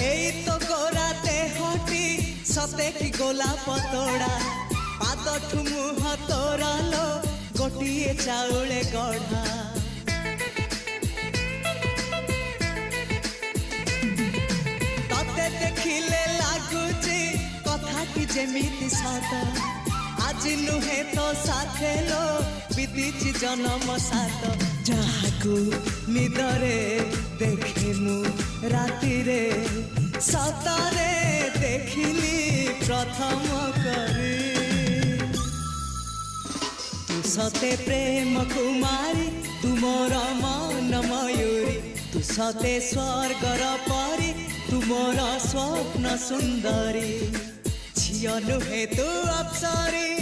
এই তো গোরাতে হটি সতে কি গোলাপ তোড়া পাদঠু মুহ তোরালো গোটিয়ে চাউলে গড়া ততে দেখিলে লাগুছি কথাটি যেমিতি সত আজি নুহে তো সাথে লো বিদিছি জনম সাত যাহাকু নিদরে দেখে মু রাতিরে সতরে দেখিলি প্রথম করে তু সতে প্রেম কুমারী তুমর মন ময়ূরী তু সতে স্বর্গর পরি তুমর স্বপ্ন সুন্দরী ঝিও নুহে তু অপ্সরী